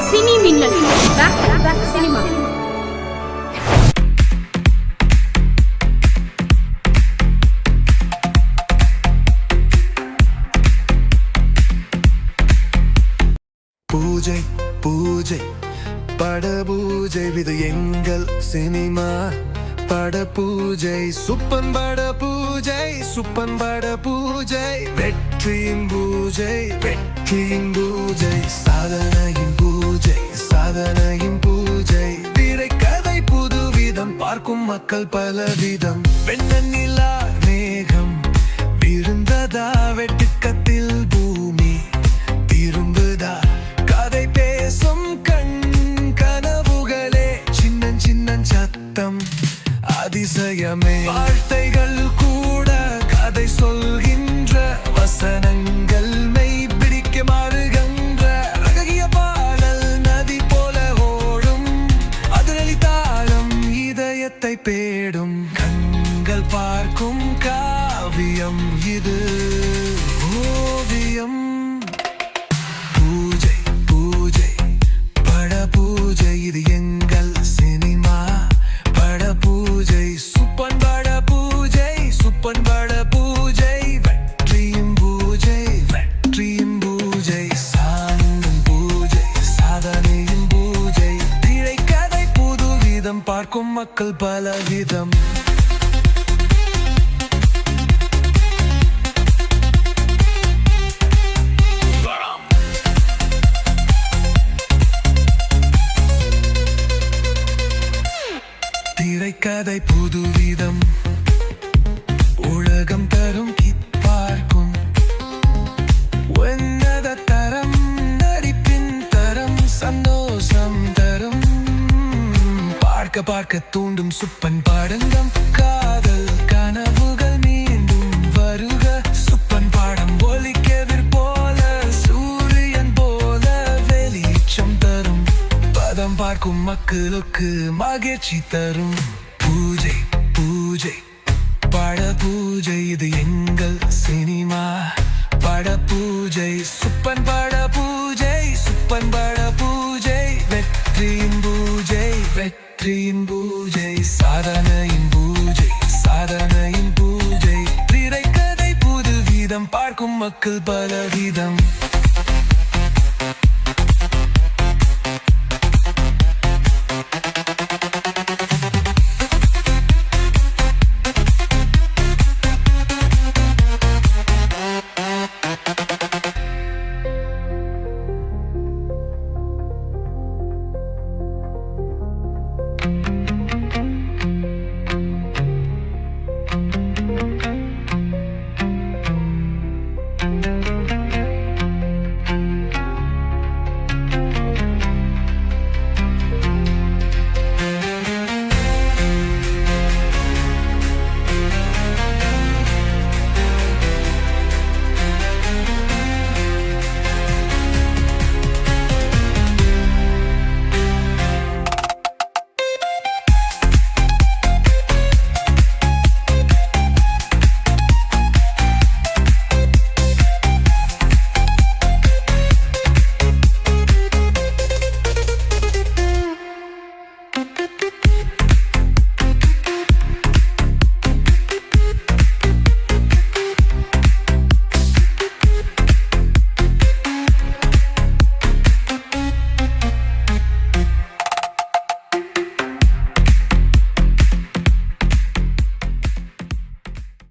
Cine மின்னல் back to back cinema. பூஜை பூஜை பட பூஜை இது எங்கள் சினிமா. பட பூஜை சுப்பன் பட பூஜை, சுப்பன் பட பூஜை, வெற்றியின் பூஜை, வெற்றியின் பூஜை, சாதனையின் பூஜை, சாதனையின் பூஜை, திரைக்கதை புதுவிதம், பார்க்கும் மக்கள் பலவிதம், வெண்ணிலா மேகம் விருந்ததா, வெட்டுக்கத்தில் பூமி திரும்புதா, கதை பேசும் கண் கனவுகளே, சின்ன சின்ன சத்தம் அதிசயமே, வார்த்தைகள் கூட கதை சொல்கின்ற வசனங்கள் மெய் பிடிக்க மாறுகின்ற அழகிய பாடல் நதி போல ஓடும் அதிரலி தாளம் இதயத்தை பேடும் கண்கள் பார்க்கும் காவியம் இது ஓவியம். பூஜை பூஜை பட பூஜை இது எங்கள் சினிமா. பட பூஜை சுப்பன் பட பூஜை, சுப்பன் பட பூஜை, வெற்றியும் பூஜை, வெற்றியும் பூஜை, சாந்தம் பூஜை, சாதனையும் பூஜை, திரைக்கதை புதுவிதம், பார்க்கும் மக்கள் பலவிதம். திரைக்கதை புதுவிதம், உலகம் தரும் பார்க்கும் உன்னத தரம், நடிப்பின் தரம், சந்தோஷம் தரும், பார்க்க பார்க்க தூண்டும் சுப்பன் படங்கம், காதல் கனவுகள் மீண்டும் வருக, சுப்பன் பாடம் ஒலிக்கெதிர் போல, சூரியன் போல வெளிச்சம் தரும், பதம் பார்க்கும் மக்களுக்கு மகிழ்ச்சி தரும். பூஜை பூஜை பட பூஜை இது எங்கள் சினிமா. பட பூஜை சுப்பன் பட பூஜை, சுப்பன் பட பூஜை, வெற்றியின் பூஜை, வெற்றியின் பூஜை, சாதனையின் பூஜை, சாதனையின் பூஜை, திரைக்கதை புதுவிதம், பார்க்கும் மக்கள் பல